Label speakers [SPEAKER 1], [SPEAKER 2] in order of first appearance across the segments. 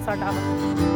[SPEAKER 1] ਪੀਸਾ tower.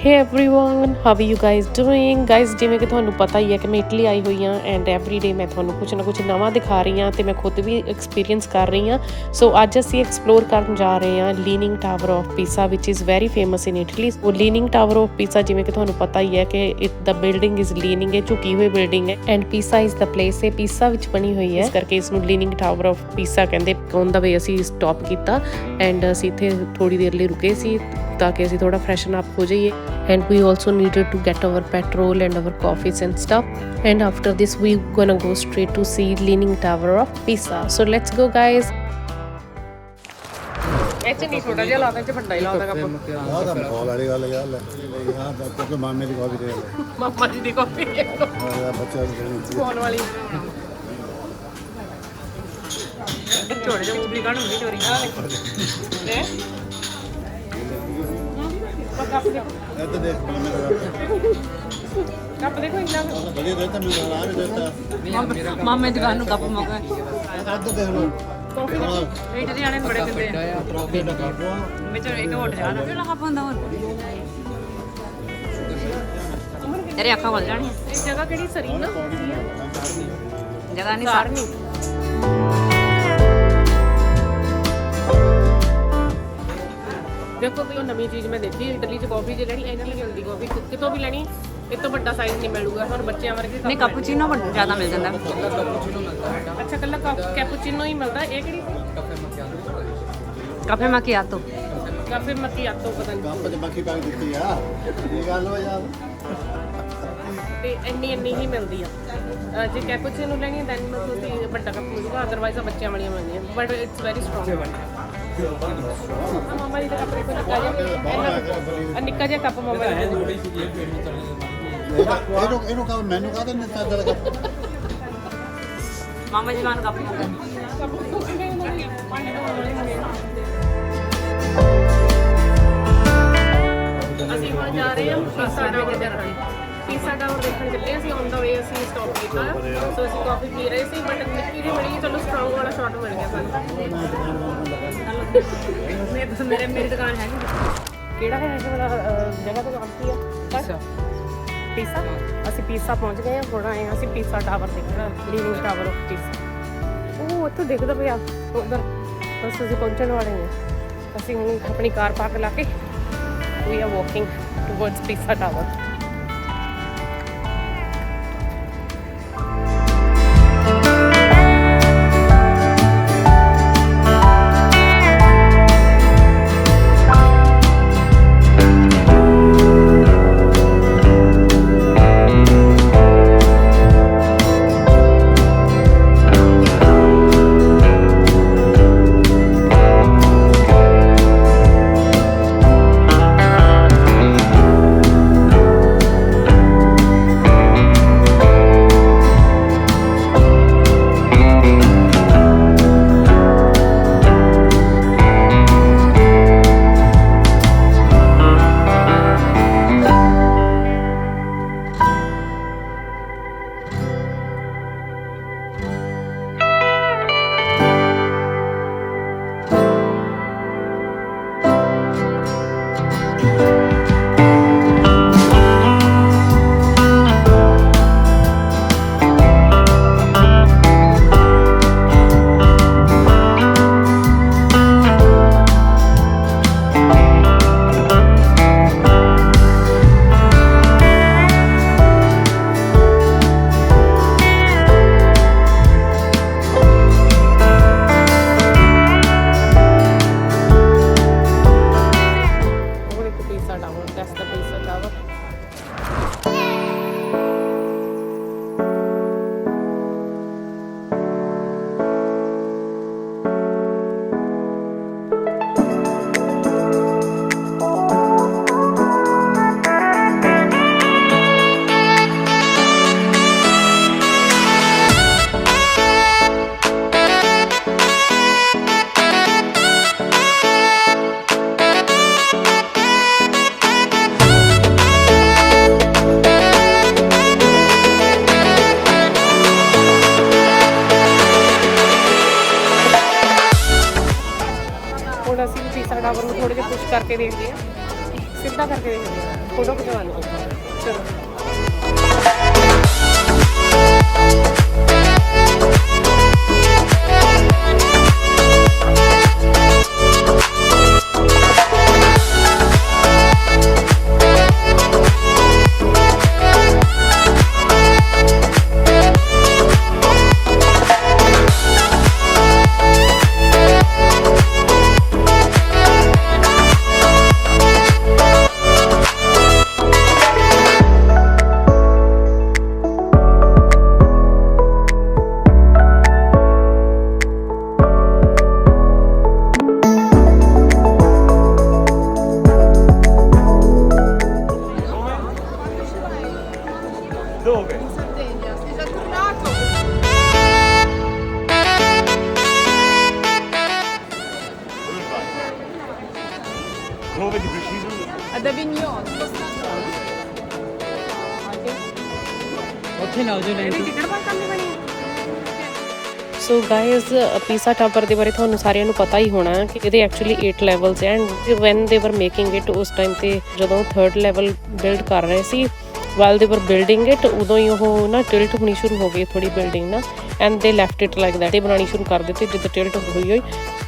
[SPEAKER 1] Hey everyone, how are you guys doing? Guys, ਜਿਵੇਂ ਕਿ ਤੁਹਾਨੂੰ ਪਤਾ ਹੀ ਹੈ ਕਿ ਮੈਂ ਇਟਲੀ ਆਈ ਹੋਈ ਹਾਂ ਐਂਡ ਐਵਰੀਡੇ ਮੈਂ ਤੁਹਾਨੂੰ ਕੁਝ ਨਾ ਕੁਝ ਨਵਾਂ ਦਿਖਾ ਰਹੀ ਹਾਂ ਤੇ ਮੈਂ ਖੁਦ ਵੀ ਐਕਸਪੀਰੀਅੰਸ ਕਰ ਰਹੀ ਹਾਂ। ਸੋ ਅੱਜ ਅਸੀਂ ਐਕਸਪਲੋਰ ਕਰਨ ਜਾ ਰਹੇ ਹਾਂ leaning tower of ਪੀਸਾ which is very famous in Italy. ਉਹ ਲੀਨਿੰਗ ਟਾਵਰ ਆਫ ਪੀਸਾ ਜਿਵੇਂ ਕਿ ਤੁਹਾਨੂੰ ਪਤਾ ਹੀ ਹੈ ਕਿ ਦ ਬਿਲਡਿੰਗ ਇਜ਼ ਲੀਨਿੰਗ ਹੈ, ਝੁਕੀ ਹੋਈ ਬਿਲਡਿੰਗ ਹੈ ਐਂਡ ਪੀਸਾ ਇਜ਼ ਦ ਪਲੇਸ ਹੈ, ਪੀਸਾ ਵਿੱਚ ਬਣੀ ਹੋਈ ਹੈ, ਇਸ ਕਰਕੇ ਇਸ ਨੂੰ ਲੀਨਿੰਗ ਟਾਵਰ ਆਫ ਪੀਸਾ ਕਹਿੰਦੇ। ਔਨ ਦਾ ਵੇ ਅਸੀਂ ਸਟਾਪ ਕੀਤਾ ਐਂਡ ਅਸੀਂ ਇੱਥੇ ਥੋੜੀ ਦੇਰ ਲਈ ਰੁਕੇ ਸੀ ਤਾਂ ਕਿ ਅਸੀਂ ਥੋੜਾ ਫਰੈਸ਼ਨ ਅਪ ਹੋ ਜਾਈਏ and we also needed to get our petrol and our coffees and stuff and after this we gonna go straight to see Leaning Tower of Pisa. So let's go guys. ਇੱਥੇ ਨਹੀਂ ਛੋਟਾ ਜਿਹਾ ਲਾਦਾ, ਇੱਥੇ ਵੱਡਾ ਹੀ ਲਾਦਾ cup. ਆਹ ਤਾਂ ਮਾਹੌਲ ਵਾਲੀ ਗੱਲ ਯਾਰ ਹਾਂ ਬੱਚੇ ਕੋ ਮਾਮੇ ਦੀ ਕਾਫੀ ਦੇ ਲੈ ਮਾਮਾ ਜੀ ਦੀ ਕਾਫੀ ਹਾਂ ਬੱਚਾ ਦੀ ਫੋਨ ਵਾਲੀ ਛੋਟੇ ਜਿਹੇ ਮੂਵੀ ਕਾਣ ਹੁੰਦੀ ਚੋਰੀ ਹੈ ਕੱਪ ਦੇਖੋ ਕੱਪ ਦੇਖੋ ਇੰਨਾ ਵਧੀਆ ਦਿੱਤਾ ਮੈਨੂੰ ਆ ਵੀ ਦਿੱਤਾ ਮਾਮੇ ਦੁਕਾਨ ਨੂੰ ਕੱਪ ਮੌਕਾ ਇੱਧਰ ਦੇਖ ਲਓ ਕਾਫੀ ਰੇਟ ਦੇ ਆਣੇ ਬੜੇ ਦਿੰਦੇ ਆ ਟਰਾਫੀ ਦਾ ਕੱਪ ਵਿੱਚ ਇੱਕ ਹੋਰ ਜਾਣਾ ਕਿਹੜਾ ਕੱਪ ਹੁੰਦਾ ਹੋਰ ਤੇਰੇ ਅੱਖਾਂ ਖੁੱਲ ਜਾਣੀ ਇਹ ਜਗ੍ਹਾ ਕਿਹੜੀ ਸਰੀ ਨਾ ਜਗ੍ਹਾ ਨਹੀਂ ਸਾਰਨੀ। ਦੇਖੋ ਕੋਈ ਨਵੀਂ ਚੀਜ਼ ਮੈਂ ਦੇਖੀ ਇਟਲੀ 'ਚ ਕਾਫੀ ਜੇ ਲੈਣੀ ਇਹਨਾਂ ਨਹੀਂ ਮਿਲਦੀ ਕਾਫੀ ਕਿਤੋਂ ਵੀ ਲੈਣੀ ਇਹ ਤੋਂ ਵੱਡਾ ਸਾਈਜ਼ ਨਹੀਂ ਮਿਲੂਗਾ ਹੁਣ ਬੱਚਿਆਂ ਵਰਗੇ ਨਹੀਂ ਕੈਪੂਚੀਨੋ ਜ਼ਿਆਦਾ ਮਿਲ ਜਾਂਦਾ ਅੱਛਾ ਕੱਲਾ ਕੈਪੂਚੀਨੋ ਹੀ ਮਿਲਦਾ ਇਹ ਕਿਹੜੀ ਕਾਫੇ ਮੈਕਿਆਟੋ ਕਾਫੇ ਮੈਕਿਆਟੋ ਪਤਾ ਨਹੀਂ ਕਾਫੇ ਮੱਖੀ ਪਾ ਕੇ ਦਿੱਤੀ ਆ ਇਹ ਗੱਲ ਹੋ ਯਾਰ ਤੇ ਇੰਨੀ ਹੀ ਮਿਲਦੀ ਆ ਜੇ ਕੈਪੂਚੀਨੋ ਲੈਣੀ ਦੈਨ ਤੁਸੀਂ ਵੱਡਾ ਕੱਪ ਮਿਲੂਗਾ ਅਦਰਵਾਈਜ਼ ਬੱਚਿਆਂ ਵਾਲੀਆਂ ਮਿਲਦੀਆਂ ਬਟ ਇਟਸ ਵੈਰੀ ਸਟਰੋਂਗ ਮਾਮਾ ਜੀ ਦਾ ਕੱਪ ਨਿੱਕਾ ਜਿਹਾ ਕੱਪ ਮਾਮਾ ਜੀ ਇਹਨੂੰ ਕਹ ਮੈਨੂੰ ਕਾਹਦੇ ਨੇ ਸਾਦਾ ਦਾ ਕੱਪ ਮਾਮਾ ਜੀ ਵਾਨ ਕੱਪ ਅਸੀਂ ਹੁਣ ਜਾ ਰਹੇ ਹਾਂ ਪੀਸਾ ਟਾਵਰ ਦੇਖਣ। ਪੀਸਾ ਟਾਵਰ ਦੇਖਣ ਚੱਲੇ ਅਸੀਂ ਔਨ ਦਾ ਵੇ ਅਸੀਂ ਸਟਾਪ ਕੀਤਾ ਸੋ ਅਸੀਂ ਕਾਫੀ ਪੀ ਰਹੇ ਸੀ ਬਟ ਨਿੱਕੀ ਜਿਹੀ ਮਿਲੀ ਚਲੋ ਸਟਰੋਂਗ ਵਾਲਾ ਸ਼ਾਟ ਮਿਲ ਗਿਆ ਸਾਨੂੰ। ਮੇਰੀ ਦੁਕਾਨ ਹੈ ਕਿਹੜਾ ਹੈ ਇਹ ਵਾਲਾ ਜਗ੍ਹਾ ਦਾ ਨਾਮ ਕੀ ਹੈ ਪੀਸਾ। ਅਸੀਂ ਪੀਸਾ ਪਹੁੰਚ ਗਏ ਹਾਂ ਹੁਣ ਆਏ ਹਾਂ ਅਸੀਂ ਪੀਸਾ ਟਾਵਰ ਦੇਖਣਾ ਲੀਨਿੰਗ ਟਾਵਰ ਆਫ ਪੀਸਾ। ਉਹ ਉੱਥੇ ਦਿਖਦਾ ਪਿਆ ਉੱਧਰ ਬਸ ਅਸੀਂ ਪਹੁੰਚਣ ਵਾਲੇ ਹਾਂ। ਅਸੀਂ ਹੁਣ ਆਪਣੀ ਕਾਰ ਪਾਰਕ ਲਾ ਕੇ we are walking towards Pisa tower. Pisa tower ਨੂੰ ਥੋੜੇ ਜਿਹਾ ਪੁਸ਼ ਕਰਕੇ ਦੇਖਦੇ ਹਾਂ, ਸਿੱਧਾ ਕਰਕੇ ਦੇਖਦੇ ਹਾਂ, ਫੋਟੋ ਖਿਚਵਾਉਣੀ ਚਲੋ। ਸੋ ਗਾਇਜ਼ ਪੀਸਾ ਟਾਵਰ ਦੇ ਬਾਰੇ ਤੁਹਾਨੂੰ ਸਾਰਿਆਂ ਨੂੰ ਪਤਾ ਹੀ ਹੋਣਾ ਕਿ ਇਹਦੇ ਐਕਚੁਅਲੀ 8 ਲੈਵਲਸ ਐਂਡ ਵੈਨ ਦੇ ਵਰ ਮੇਕਿੰਗ ਇਟ ਉਸ ਟਾਈਮ ਤੇ ਜਦੋਂ 3rd ਲੈਵਲ ਬਿਲਡ ਕਰ ਰਹੇ ਸੀ ਵਾਈਲ ਦੇ ਵਰ ਬਿਲਡਿੰਗ ਇਟ ਉਦੋਂ ਹੀ ਉਹ ਨਾ ਟਿਲਟ ਹੋਣੀ ਸ਼ੁਰੂ ਹੋ ਗਈ ਥੋੜੀ ਬਿਲਡਿੰਗ ਨਾ ਐਂਡ ਦੇ ਲੈਫਟ ਇਟ ਲਾਈਕ ਦੈਟ ਇਹ ਬਣਾਉਣੀ ਸ਼ੁਰੂ ਕਰ ਦਿੱਤੀ ਜਿੱਦਾਂ ਟਿਲਟ ਹੋਈ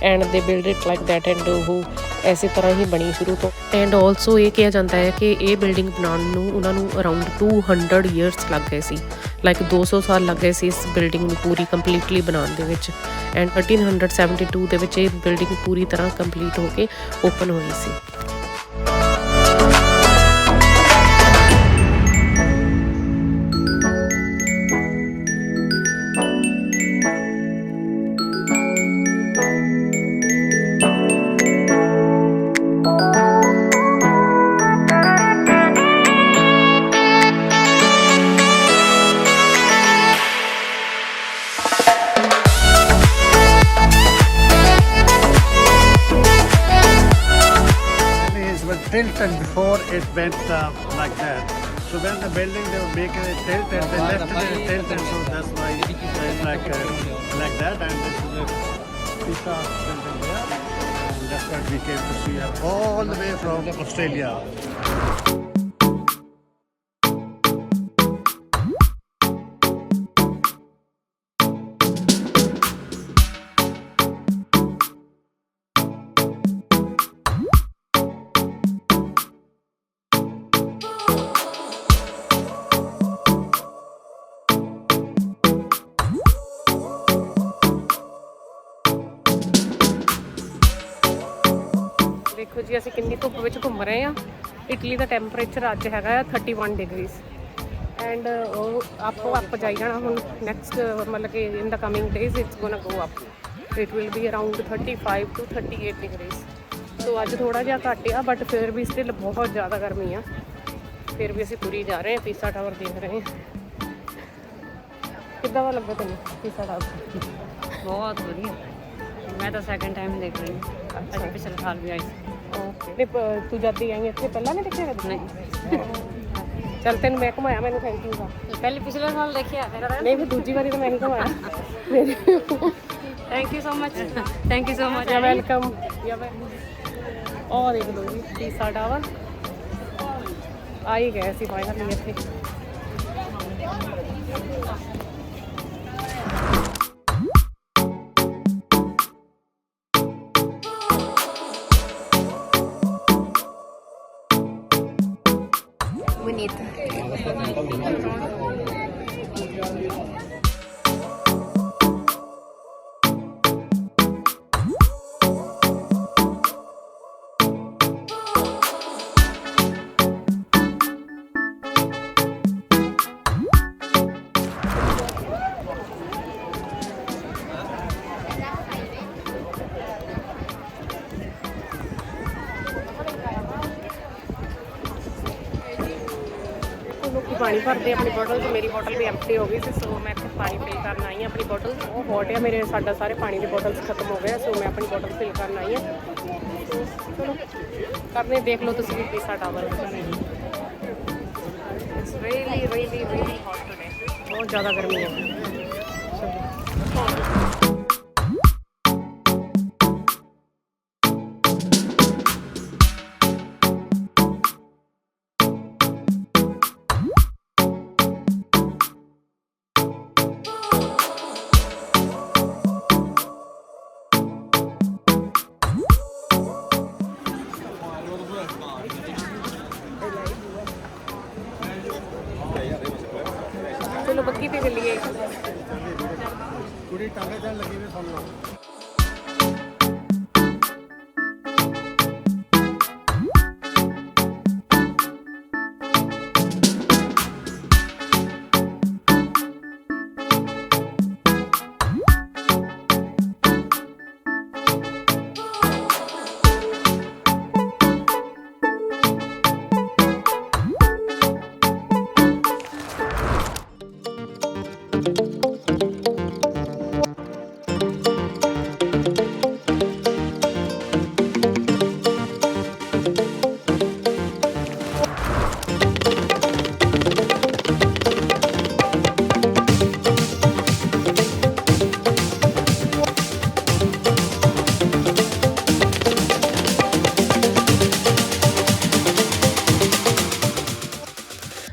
[SPEAKER 1] ਐਂਡ ਦੇ build it like that and ਉਹ ਐਸੇ ਤਰ੍ਹਾਂ ਹੀ ਬਣੀ ਸ਼ੁਰੂ ਤੋਂ। ਐਂਡ ਆਲਸੋ ਇਹ ਕਿਹਾ ਜਾਂਦਾ ਹੈ ਕਿ ਇਹ ਬਿਲਡਿੰਗ ਬਣਾਉਣ ਨੂੰ ਉਹਨਾਂ ਨੂੰ ਅਰਾਊਂਡ 200 ਇਅਰਸ ਲੱਗ ਗਏ ਸੀ, ਲਾਈਕ 200 ਸਾਲ ਲੱਗ ਗਏ ਸੀ ਇਸ ਬਿਲਡਿੰਗ ਨੂੰ ਪੂਰੀ ਕੰਪਲੀਟਲੀ ਬਣਾਉਣ ਦੇ ਵਿੱਚ। ਐਂਡ 1372 ਦੇ ਵਿੱਚ ਇਹ ਬਿਲਡਿੰਗ ਪੂਰੀ ਤਰ੍ਹਾਂ ਕੰਪਲੀਟ ਹੋ ਕੇ ਓਪਨ ਹੋਈ ਸੀ।
[SPEAKER 2] And before it went like that. So when the building they were making a tilt and they left it in a tilt and so that's why it's like that and this is a Pisa building there and that's what we came to see all the way from Australia.
[SPEAKER 1] ਦੇਖੋ ਜੀ ਅਸੀਂ ਕਿੰਨੀ ਧੁੱਪ ਵਿੱਚ ਘੁੰਮ ਰਹੇ ਹਾਂ। Italy ਦਾ temperature ਅੱਜ ਹੈਗਾ 31 ਡਿਗਰੀਜ਼ ਐਂਡ ਉਹ ਅਪ ਜਾਈ ਜਾਣਾ ਹੁਣ ਨੈਕਸਟ ਮਤਲਬ ਕਿ in the coming days it's gonna go up it will be around 35 to 38 degrees. So ਅੱਜ ਥੋੜਾ ਜਿਹਾ ਘੱਟ ਆ ਬਟ ਫਿਰ ਵੀ ਸਟਿਲ ਬਹੁਤ ਜ਼ਿਆਦਾ ਗਰਮੀ ਆ। ਫਿਰ ਵੀ ਅਸੀਂ ਤੁਰੀ ਜਾ ਰਹੇ ਹਾਂ, ਪੀਸਾ ਟਾਵਰ ਦੇਖ ਰਹੇ ਹਾਂ। ਕਿੱਦਾਂ ਦਾ ਲੱਗਾ ਤੈਨੂੰ ਪੀਸਾ ਟਾਵਰ?
[SPEAKER 3] ਬਹੁਤ ਵਧੀਆ, ਮੈਂ ਤਾਂ ਸੈਕਿੰਡ ਟਾਈਮ ਦੇਖ ਰਹੀ ਹਾਂ। ਅੱਛਾ, ਪਿਛਲੇ ਸਾਲ ਵੀ ਆਈ ਸੀ।
[SPEAKER 1] ਓਕੇ, ਤੂੰ ਜਦ ਦੀ ਆਈ ਇੱਥੇ ਪਹਿਲਾਂ ਨਹੀਂ ਦੇਖਿਆ ਕਦੇ?
[SPEAKER 3] ਨਹੀਂ।
[SPEAKER 1] ਚੱਲ ਤੈਨੂੰ ਮੈਂ ਘੁਮਾਇਆ, ਮੈਨੂੰ ਥੈਂਕ ਯੂ ਦਾ।
[SPEAKER 3] ਪਹਿਲੇ ਪਿਛਲੇ ਸਾਲ ਦੇਖਿਆ
[SPEAKER 1] ਨਹੀਂ, ਫਿਰ ਦੂਜੀ ਵਾਰੀ ਤਾਂ ਮੈਂ ਹੀ ਘੁਮਾਇਆ।
[SPEAKER 3] Thank you so much, thank you so much,
[SPEAKER 1] welcome. ਉਹ ਦੇਖ ਲਓ ਜੀ ਪੀਸਾ ਟਾਵਰ ਆ ਹੀ ਗਏ ਸੀ ਫਾਈਨਲੀ ਇੱਥੇ।
[SPEAKER 3] Bonito.
[SPEAKER 1] पानी भरते अपनी बॉटल तो मेरी बॉटल भी एम्प्टी हो गई थी। सो मैं इतने पानी फिल करना आई अपनी बॉटल वो हॉट है मेरे साढ़ा सारे पानी की बॉटल्स खत्म हो गए। सो मैं अपनी बॉटल फिल करना आई है। तो चलो करने देख लो तुम भी पीसा tower really really really hot today, बहुत ज़्यादा गर्मी है।
[SPEAKER 3] ਚੱਲੀਏ
[SPEAKER 2] ਕੁੜੀ ਟਾਂਗੇ ਚੱਲ ਲੱਗੀ ਵੀ ਸੁਣ ਲਓ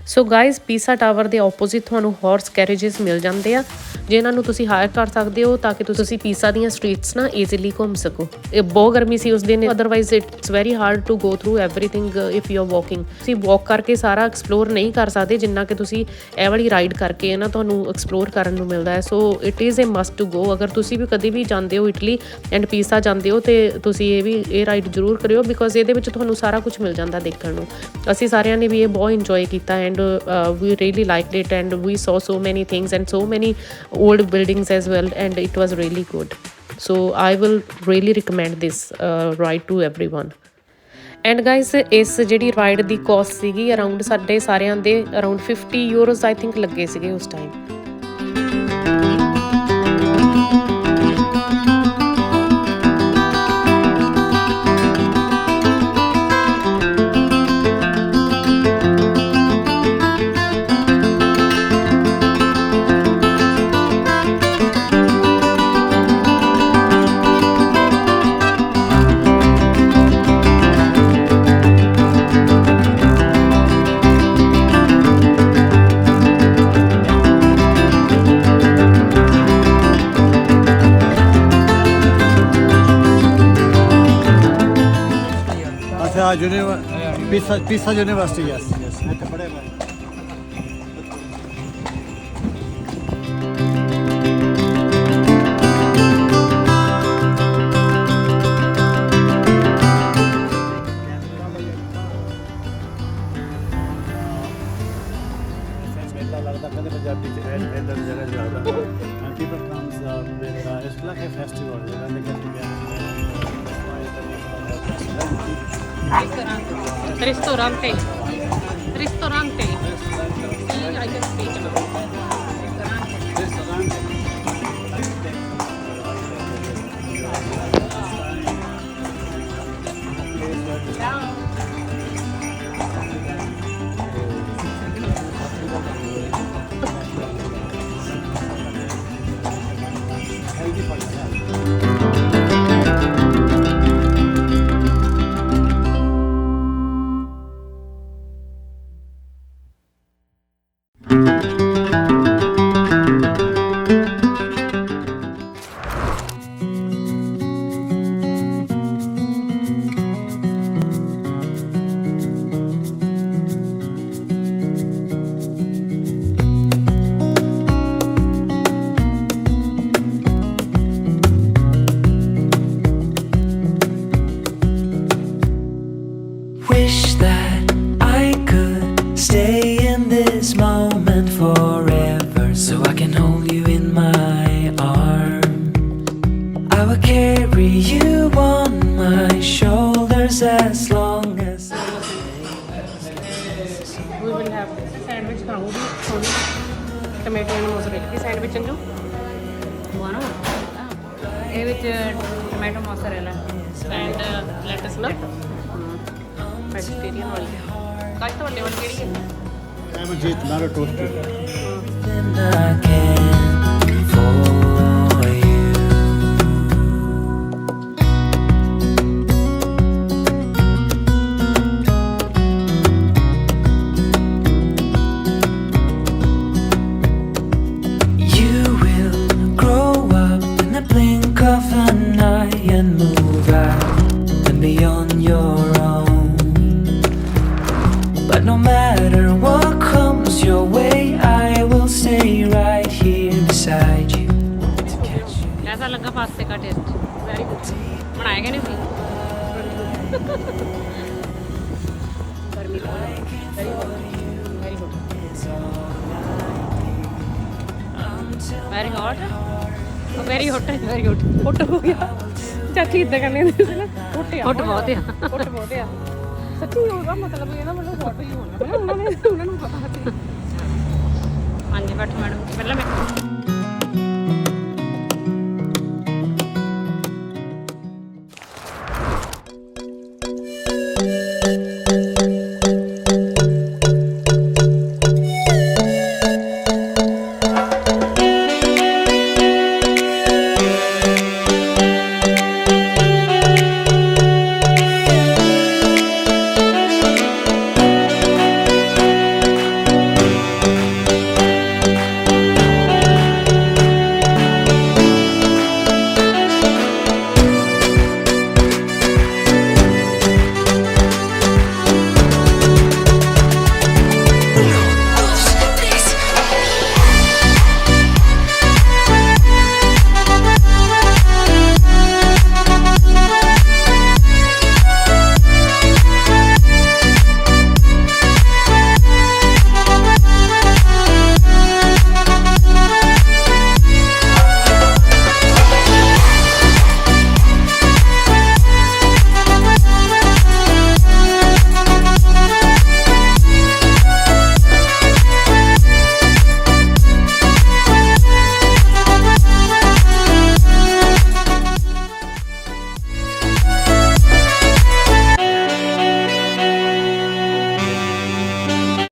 [SPEAKER 1] ਸੋ ਗਾਇਜ਼ ਪੀਸਾ ਟਾਵਰ ਦੇ ਆਪੋਜ਼ਿਟ ਤੁਹਾਨੂੰ ਹਾਰਸ ਕੈਰੇजेस ਮਿਲ ਜਾਂਦੇ ਆ ਜਿਨ੍ਹਾਂ ਨੂੰ ਤੁਸੀਂ ਹਾਇਰ ਕਰ ਸਕਦੇ ਹੋ ਤਾਂ ਕਿ ਤੁਸੀਂ ਪੀਸਾ ਦੀਆਂ ਸਟਰੀਟਸ ਨਾ ਈਜ਼ੀਲੀ ਘੁੰਮ ਸਕੋ। ਇਹ ਬਹੁਤ ਗਰਮੀ ਸੀ ਉਸ ਦਿਨ, otherwise it's very hard to go through everything if you are walking. ਤੁਸੀਂ ਵਾਕ ਕਰਕੇ ਸਾਰਾ ਐਕਸਪਲੋਰ ਨਹੀਂ ਕਰ ਸਕਦੇ ਜਿੰਨਾ ਕਿ ਤੁਸੀਂ ਇਹ ਵਾਲੀ ਰਾਈਡ ਕਰਕੇ ਨਾ ਤੁਹਾਨੂੰ ਐਕਸਪਲੋਰ ਕਰਨ ਨੂੰ ਮਿਲਦਾ ਹੈ। So it is a must to go. ਅਗਰ ਤੁਸੀਂ ਵੀ ਕਦੇ ਵੀ ਜਾਂਦੇ ਹੋ ਇਟਲੀ ਐਂਡ ਪੀਸਾ ਜਾਂਦੇ ਹੋ ਤੇ ਤੁਸੀਂ ਇਹ ਰਾਈਡ ਜ਼ਰੂਰ ਕਰਿਓ ਬਿਕੋਜ਼ ਇਹਦੇ ਵਿੱਚ ਤੁਹਾਨੂੰ ਸਾਰਾ ਕੁਝ ਮਿਲ ਜਾਂਦਾ ਦੇਖਣ ਨੂੰ। ਅਸੀਂ ਸਾਰਿਆਂ ਨੇ ਵੀ ਇਹ ਬਹੁਤ ਇੰਜੋਏ ਕੀਤਾ and we really liked it and we saw so many things and so many old buildings as well and it was really good. So I will really recommend this ride to everyone. And guys ਇਸ ਜਿਹੜੀ ride ਦੀ cost ਸੀਗੀ around ਸਾਡੇ ਸਾਰਿਆਂ ਦੇ around 50 ਯੂਰੋਜ਼ I think ਲੱਗੇ ਸੀਗੇ ਉਸ time.
[SPEAKER 2] Pisa University, yes. ਲੱਗਦਾ ਕਹਿੰਦੇ ਪੰਜਾਬੀ ਚ ਐਦਾਂ ਦੀ ਜਗ੍ਹਾ ਲੱਗਦਾ and people comes with it's like a festival when they get together.
[SPEAKER 1] Ristorante. Ristorante. See, I can speak now.
[SPEAKER 4] Wish that I could stay in this moment forever, so I can hold you in my arms. I will carry you on my shoulders as long as
[SPEAKER 1] We will have sandwich ਖਾਊਂਗੀ ਥੋੜੀ tomato and mozzarella the sandwich Anju
[SPEAKER 3] ਵਾਣਾ ਇਹ ਵਿੱਚ tomato mozzarella
[SPEAKER 1] and let's ਨਾ vegetarian ਵਾਲੀ ਕਾਸ਼ ਤੁਹਾਡੇ ਵੱਲ ਕਿਹੜੀ ਹੈ
[SPEAKER 2] I'm a jet, not a toaster.
[SPEAKER 4] everything I can for you. You will grow up in the blink of an eye and move out and be on your own. But no matter what comes your way, I will stay right
[SPEAKER 3] ਹੈ ਕਿ ਨਹੀਂ ਸੀ
[SPEAKER 1] ਗਰਮੀ
[SPEAKER 3] very hot very hot
[SPEAKER 1] ਫੁੱਟ ਹੋ ਗਿਆ ਚਾਚੀ ਇਦਾਂ ਕਰਨੀ ਹੁੰਦੀ ਸੀ ਨਾ
[SPEAKER 3] ਹੌਟ ਬਹੁਤ ਆ
[SPEAKER 1] ਫੁੱਟ ਬਹੁਤ ਆ ਸੱਚੀ ਹੋਗਾ ਮਤਲਬ ਇਹਦਾ ਮਤਲਬ ਫੁੱਟ ਹੀ ਹੋਣਾ ਹੈ ਉਹਨਾਂ ਨੂੰ ਪਤਾ ਸੀ
[SPEAKER 3] ਹਾਂਜੀ ਬੈਠੋ ਮੈਡਮ ਪਹਿਲਾਂ ਮੈਂ